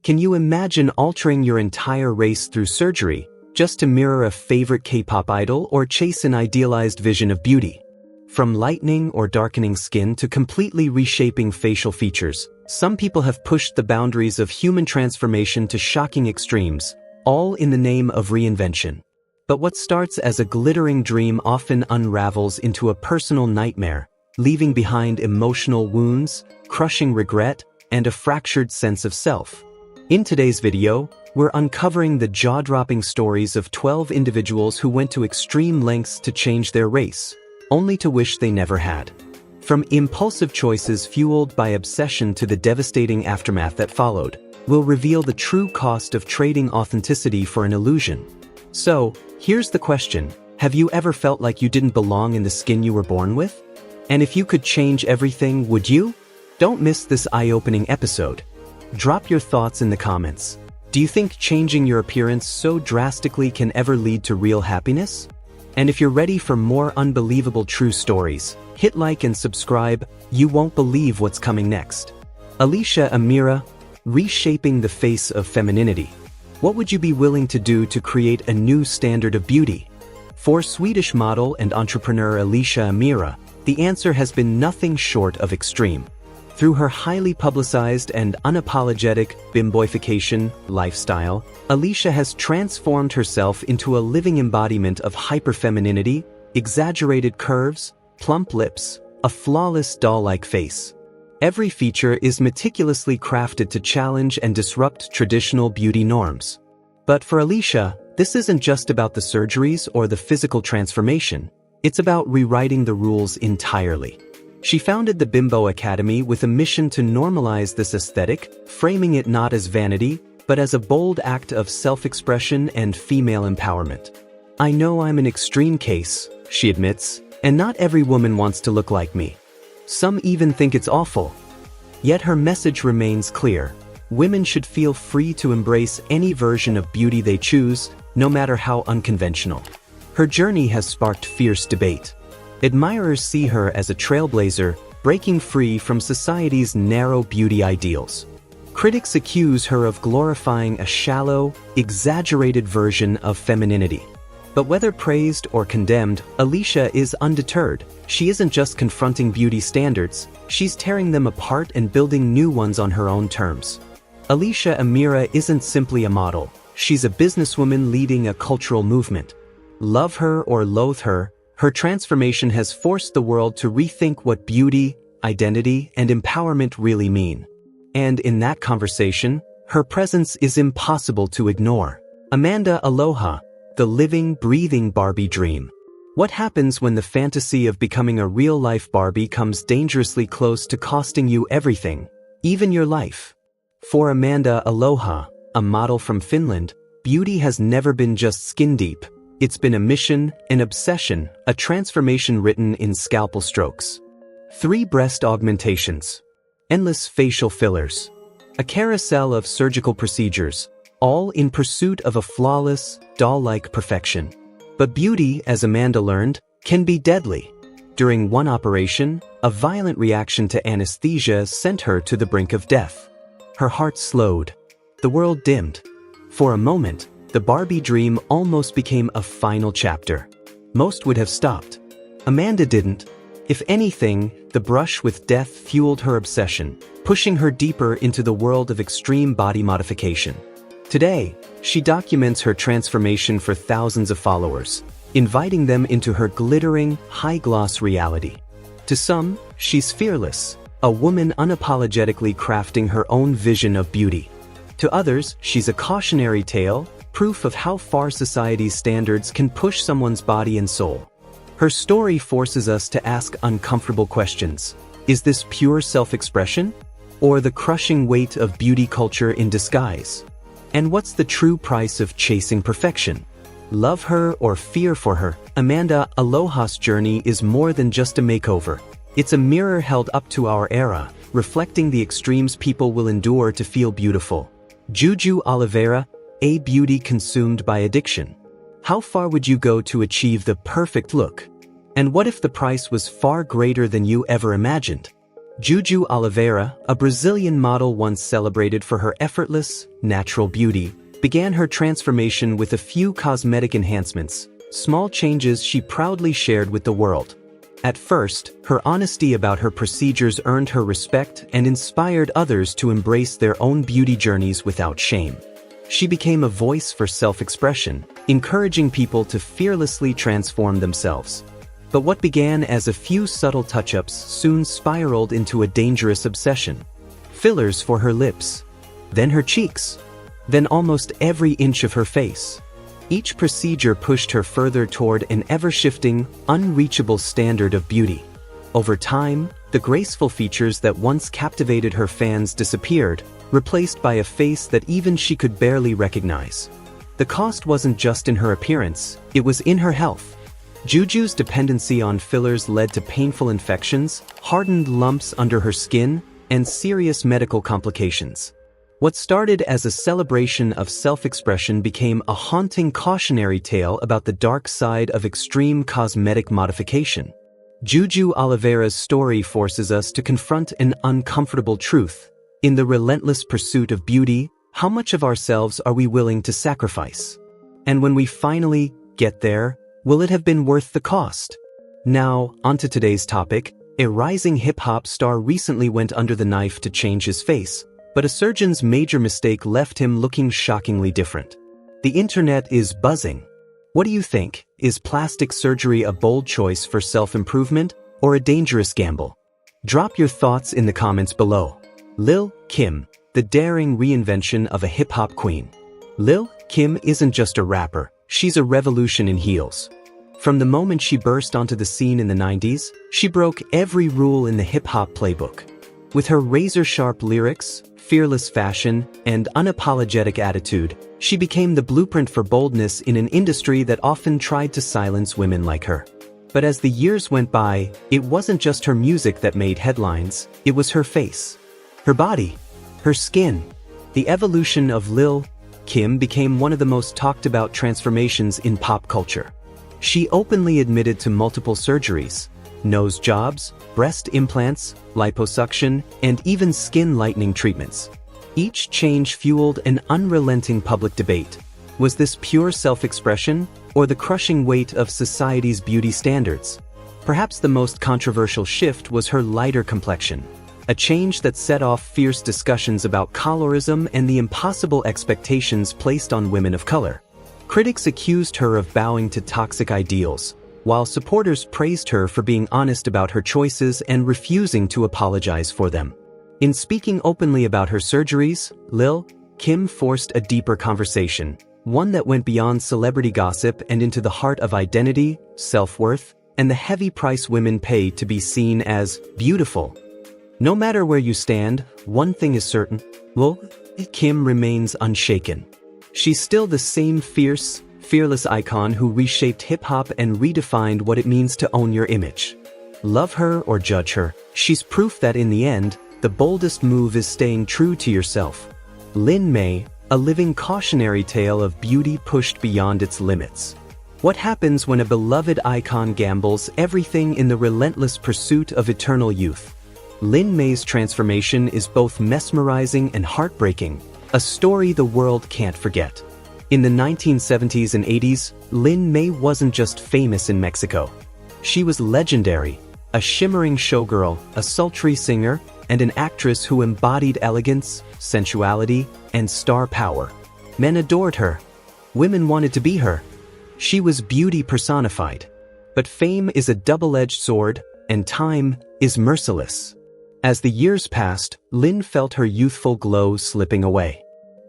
Can you imagine altering your entire race through surgery, just to mirror a favorite K-pop idol or chase an idealized vision of beauty? From lightening or darkening skin to completely reshaping facial features, some people have pushed the boundaries of human transformation to shocking extremes, all in the name of reinvention. But what starts as a glittering dream often unravels into a personal nightmare, leaving behind emotional wounds, crushing regret, and a fractured sense of self. In today's video, we're uncovering the jaw-dropping stories of 12 individuals who went to extreme lengths to change their race, only to wish they never had. From impulsive choices fueled by obsession to the devastating aftermath that followed, we'll reveal the true cost of trading authenticity for an illusion. So, here's the question: have you ever felt like you didn't belong in the skin you were born with? And if you could change everything, would you? Don't miss this eye-opening episode. Drop your thoughts in the comments. Do you think changing your appearance so drastically can ever lead to real happiness? And if you're ready for more unbelievable true stories, hit like and subscribe. You won't believe what's coming next. Alicia Amira, reshaping the face of femininity. What would you be willing to do to create a new standard of beauty? For Swedish model and entrepreneur Alicia Amira, the answer has been nothing short of extreme. Through her highly publicized and unapologetic bimboification lifestyle, Alicia has transformed herself into a living embodiment of hyperfemininity, exaggerated curves, plump lips, a flawless doll-like face. Every feature is meticulously crafted to challenge and disrupt traditional beauty norms. But for Alicia, this isn't just about the surgeries or the physical transformation. It's about rewriting the rules entirely. She founded the Bimbo Academy with a mission to normalize this aesthetic, framing it not as vanity, but as a bold act of self-expression and female empowerment. "I know I'm an extreme case," she admits, "and not every woman wants to look like me. Some even think it's awful." Yet her message remains clear: women should feel free to embrace any version of beauty they choose, no matter how unconventional. Her journey has sparked fierce debate. Admirers see her as a trailblazer, breaking free from society's narrow beauty ideals. Critics accuse her of glorifying a shallow, exaggerated version of femininity. But whether praised or condemned, Alicia is undeterred. She isn't just confronting beauty standards, she's tearing them apart and building new ones on her own terms. Alicia Amira isn't simply a model, she's a businesswoman leading a cultural movement. Love her or loathe her, her transformation has forced the world to rethink what beauty, identity, and empowerment really mean. And in that conversation, her presence is impossible to ignore. Amanda Aloha, the living, breathing Barbie dream. What happens when the fantasy of becoming a real-life Barbie comes dangerously close to costing you everything, even your life? For Amanda Aloha, a model from Finland, beauty has never been just skin-deep. It's been a mission, an obsession, a transformation written in scalpel strokes. 3 breast augmentations, endless facial fillers, a carousel of surgical procedures, all in pursuit of a flawless, doll-like perfection. But beauty, as Amanda learned, can be deadly. During one operation, a violent reaction to anesthesia sent her to the brink of death. Her heart slowed. The world dimmed. For a moment, the Barbie dream almost became a final chapter. Most would have stopped. Amanda didn't. If anything, the brush with death fueled her obsession, pushing her deeper into the world of extreme body modification. Today, she documents her transformation for thousands of followers, inviting them into her glittering, high-gloss reality. To some, she's fearless, a woman unapologetically crafting her own vision of beauty. To others, she's a cautionary tale, proof of how far society's standards can push someone's body and soul. Her story forces us to ask uncomfortable questions. Is this pure self-expression? Or the crushing weight of beauty culture in disguise? And what's the true price of chasing perfection? Love her or fear for her, Amanda Aloha's journey is more than just a makeover. It's a mirror held up to our era, reflecting the extremes people will endure to feel beautiful. Juju Oliveira, a beauty consumed by addiction. How far would you go to achieve the perfect look? And what if the price was far greater than you ever imagined? Juju Oliveira, a Brazilian model once celebrated for her effortless, natural beauty, began her transformation with a few cosmetic enhancements, small changes she proudly shared with the world. At first, her honesty about her procedures earned her respect and inspired others to embrace their own beauty journeys without shame. She became a voice for self-expression, encouraging people to fearlessly transform themselves. But what began as a few subtle touch-ups soon spiraled into a dangerous obsession. Fillers for her lips, then her cheeks, then almost every inch of her face. Each procedure pushed her further toward an ever-shifting, unreachable standard of beauty. Over time, the graceful features that once captivated her fans disappeared, replaced by a face that even she could barely recognize. The cost wasn't just in her appearance, it was in her health. Juju's dependency on fillers led to painful infections, hardened lumps under her skin, and serious medical complications. What started as a celebration of self-expression became a haunting cautionary tale about the dark side of extreme cosmetic modification. Juju Oliveira's story forces us to confront an uncomfortable truth. In the relentless pursuit of beauty, how much of ourselves are we willing to sacrifice? And when we finally get there, will it have been worth the cost? Now, onto today's topic. A rising hip-hop star recently went under the knife to change his face, but a surgeon's major mistake left him looking shockingly different. The internet is buzzing. What do you think? Is plastic surgery a bold choice for self-improvement or a dangerous gamble? Drop your thoughts in the comments below. Lil Kim, the daring reinvention of a hip-hop queen. Lil Kim isn't just a rapper, she's a revolution in heels. From the moment she burst onto the scene in the 90s, she broke every rule in the hip-hop playbook. With her razor-sharp lyrics, fearless fashion, and unapologetic attitude, she became the blueprint for boldness in an industry that often tried to silence women like her. But as the years went by, it wasn't just her music that made headlines, it was her face. Her body, her skin. The evolution of Lil Kim became one of the most talked about transformations in pop culture. She openly admitted to multiple surgeries, nose jobs, breast implants, liposuction, and even skin lightening treatments. Each change fueled an unrelenting public debate. Was this pure self-expression, or the crushing weight of society's beauty standards? Perhaps the most controversial shift was her lighter complexion, a change that set off fierce discussions about colorism and the impossible expectations placed on women of color. Critics accused her of bowing to toxic ideals, while supporters praised her for being honest about her choices and refusing to apologize for them. In speaking openly about her surgeries, Lil Kim forced a deeper conversation, one that went beyond celebrity gossip and into the heart of identity, self-worth, and the heavy price women pay to be seen as beautiful. No matter where you stand, one thing is certain: Lil Kim remains unshaken. She's still the same fierce, fearless icon who reshaped hip-hop and redefined what it means to own your image. Love her or judge her, she's proof that in the end, the boldest move is staying true to yourself. Lin May, a living cautionary tale of beauty pushed beyond its limits. What happens when a beloved icon gambles everything in the relentless pursuit of eternal youth? Lin May's transformation is both mesmerizing and heartbreaking, a story the world can't forget. In the 1970s and 80s, Lin May wasn't just famous in Mexico. She was legendary, a shimmering showgirl, a sultry singer, and an actress who embodied elegance, sensuality, and star power. Men adored her. Women wanted to be her. She was beauty personified. But fame is a double-edged sword, and time is merciless. As the years passed, Lin felt her youthful glow slipping away.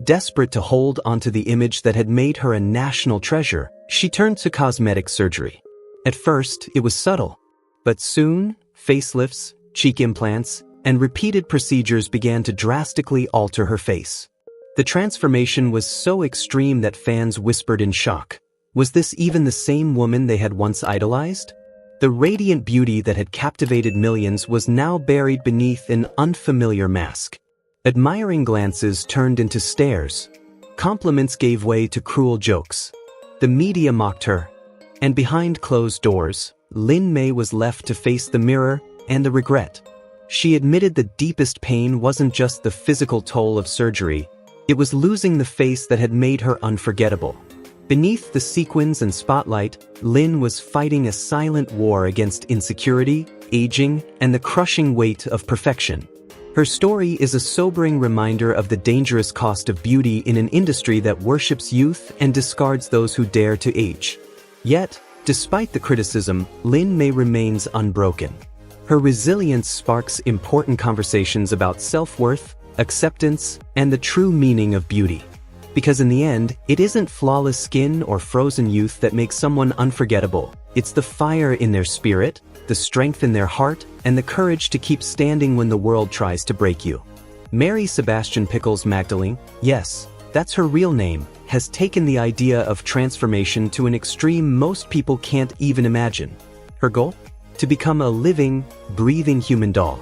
Desperate to hold onto the image that had made her a national treasure, she turned to cosmetic surgery. At first, it was subtle, but soon, facelifts, cheek implants, and repeated procedures began to drastically alter her face. The transformation was so extreme that fans whispered in shock. Was this even the same woman they had once idolized? The radiant beauty that had captivated millions was now buried beneath an unfamiliar mask. Admiring glances turned into stares. Compliments gave way to cruel jokes. The media mocked her. And behind closed doors, Lin May was left to face the mirror and the regret. She admitted the deepest pain wasn't just the physical toll of surgery, it was losing the face that had made her unforgettable. Beneath the sequins and spotlight, Lynn was fighting a silent war against insecurity, aging, and the crushing weight of perfection. Her story is a sobering reminder of the dangerous cost of beauty in an industry that worships youth and discards those who dare to age. Yet, despite the criticism, Lynn May remains unbroken. Her resilience sparks important conversations about self-worth, acceptance, and the true meaning of beauty. Because in the end, it isn't flawless skin or frozen youth that makes someone unforgettable. It's the fire in their spirit, the strength in their heart, and the courage to keep standing when the world tries to break you. Mary Sebastian Pickles Magdalene, yes, that's her real name, has taken the idea of transformation to an extreme most people can't even imagine. Her goal? To become a living, breathing human doll.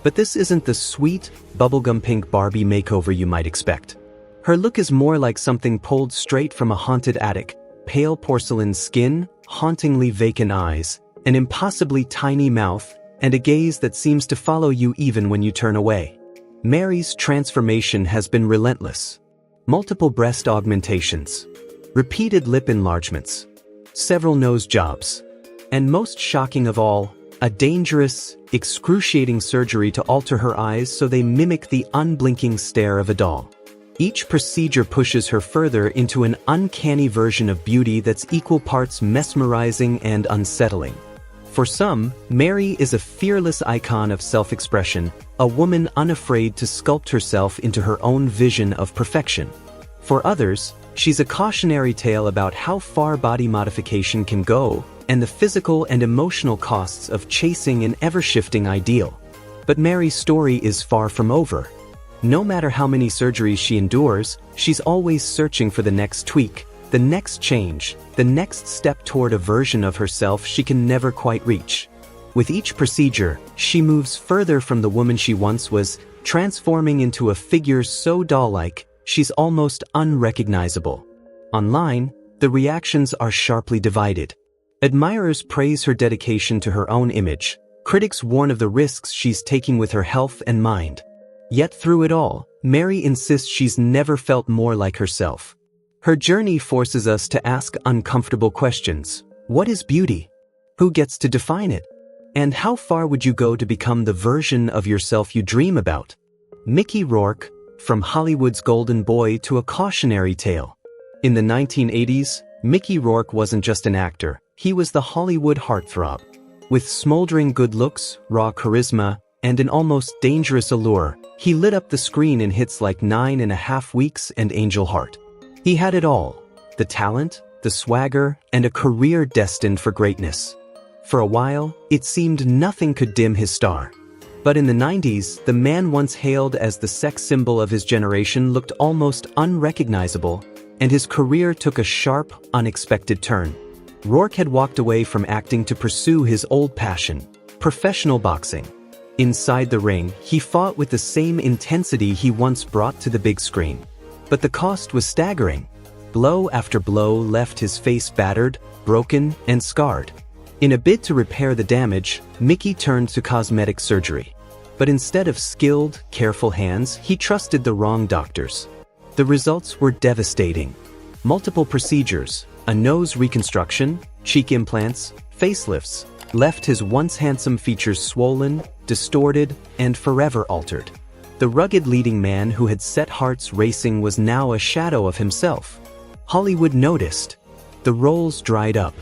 But this isn't the sweet, bubblegum pink Barbie makeover you might expect. Her look is more like something pulled straight from a haunted attic: pale porcelain skin, hauntingly vacant eyes, an impossibly tiny mouth, and a gaze that seems to follow you even when you turn away. Mary's transformation has been relentless. Multiple breast augmentations, repeated lip enlargements, several nose jobs, and most shocking of all, a dangerous, excruciating surgery to alter her eyes so they mimic the unblinking stare of a doll. Each procedure pushes her further into an uncanny version of beauty that's equal parts mesmerizing and unsettling. For some, Mary is a fearless icon of self-expression, a woman unafraid to sculpt herself into her own vision of perfection. For others, she's a cautionary tale about how far body modification can go and the physical and emotional costs of chasing an ever-shifting ideal. But Mary's story is far from over. No matter how many surgeries she endures, she's always searching for the next tweak, the next change, the next step toward a version of herself she can never quite reach. With each procedure, she moves further from the woman she once was, transforming into a figure so doll-like, she's almost unrecognizable. Online, the reactions are sharply divided. Admirers praise her dedication to her own image. Critics warn of the risks she's taking with her health and mind. Yet through it all, Mary insists she's never felt more like herself. Her journey forces us to ask uncomfortable questions. What is beauty? Who gets to define it? And how far would you go to become the version of yourself you dream about? Mickey Rourke, from Hollywood's golden boy to a cautionary tale. In the 1980s, Mickey Rourke wasn't just an actor, he was the Hollywood heartthrob. With smoldering good looks, raw charisma, and an almost dangerous allure, he lit up the screen in hits like 9.5 Weeks and Angel Heart. He had it all: the talent, the swagger, and a career destined for greatness. For a while, it seemed nothing could dim his star. But in the 90s, the man once hailed as the sex symbol of his generation looked almost unrecognizable, and his career took a sharp, unexpected turn. Rourke had walked away from acting to pursue his old passion: professional boxing. Inside the ring, he fought with the same intensity he once brought to the big screen. But the cost was staggering. Blow after blow left his face battered, broken, and scarred. In a bid to repair the damage, Mickey turned to cosmetic surgery. But instead of skilled, careful hands, he trusted the wrong doctors. The results were devastating. Multiple procedures, a nose reconstruction, cheek implants, facelifts, left his once handsome features swollen, distorted, and forever altered. The rugged leading man who had set hearts racing was now a shadow of himself. Hollywood noticed. The roles dried up.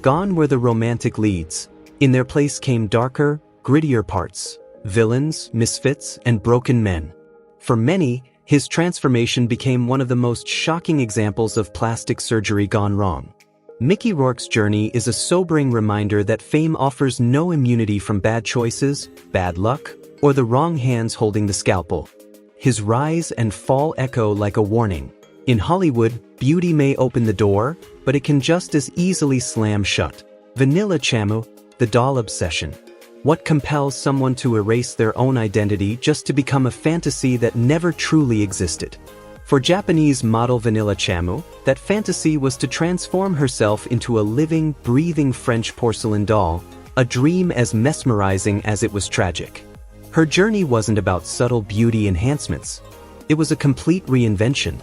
Gone were the romantic leads. In their place came darker, grittier parts: villains, misfits, and broken men. For many, his transformation became one of the most shocking examples of plastic surgery gone wrong. Mickey Rourke's journey is a sobering reminder that fame offers no immunity from bad choices, bad luck, or the wrong hands holding the scalpel. His rise and fall echo like a warning. In Hollywood, beauty may open the door, but it can just as easily slam shut. Vanilla Chamu, the doll obsession. What compels someone to erase their own identity just to become a fantasy that never truly existed? For Japanese model Vanilla Chamu, that fantasy was to transform herself into a living, breathing French porcelain doll, a dream as mesmerizing as it was tragic. Her journey wasn't about subtle beauty enhancements. It was a complete reinvention.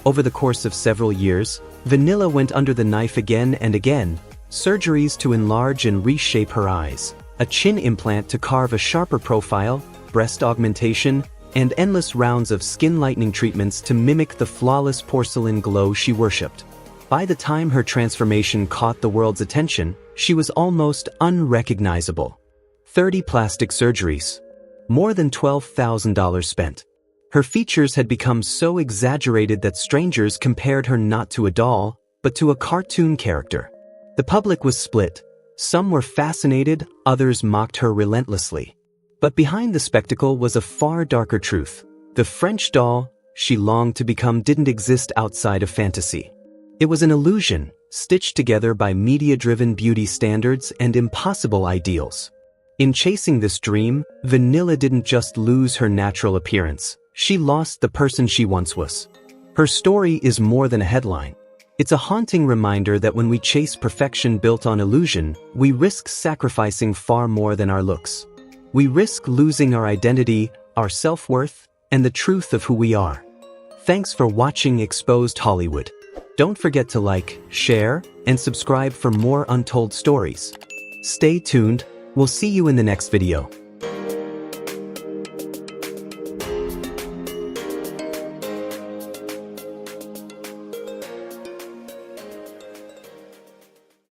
Over the course of several years, Vanilla went under the knife again and again, surgeries to enlarge and reshape her eyes, a chin implant to carve a sharper profile, breast augmentation, and endless rounds of skin lightening treatments to mimic the flawless porcelain glow she worshipped. By the time her transformation caught the world's attention, she was almost unrecognizable. 30 plastic surgeries. More than $12,000 spent. Her features had become so exaggerated that strangers compared her not to a doll, but to a cartoon character. The public was split. Some were fascinated, others mocked her relentlessly. But behind the spectacle was a far darker truth. The French doll she longed to become didn't exist outside of fantasy. It was an illusion, stitched together by media-driven beauty standards and impossible ideals. In chasing this dream, Vanilla didn't just lose her natural appearance. She lost the person she once was. Her story is more than a headline. It's a haunting reminder that when we chase perfection built on illusion, we risk sacrificing far more than our looks. We risk losing our identity, our self-worth, and the truth of who we are. Thanks for watching Exposed Hollywood. Don't forget to like, share, and subscribe for more untold stories. Stay tuned, we'll see you in the next video.